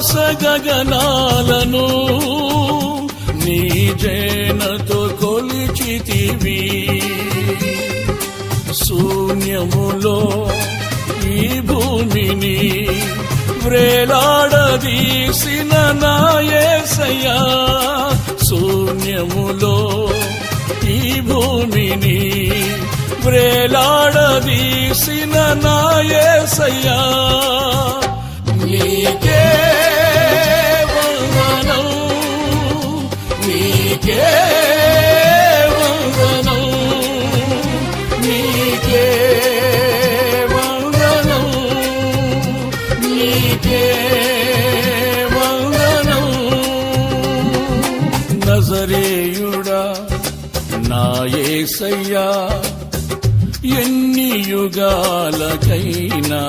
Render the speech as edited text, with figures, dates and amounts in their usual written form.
ఆకాశ గగనాలను నీ జేనతో కొలిచితివి. శూన్యములో ఈ భూమిని వ్రేలాడదీసిన నా యేసయ్యా, శూన్యములో ఈ భూమిని వ్రేలాడదీసిన నా యేసయ్యా, నీకే వందనం, నీకే వందనం, నీకే వందనం, నీకే వందనం. నజరేయుడా నా యేసయ్యా, ఎన్ని యుగాలకైనా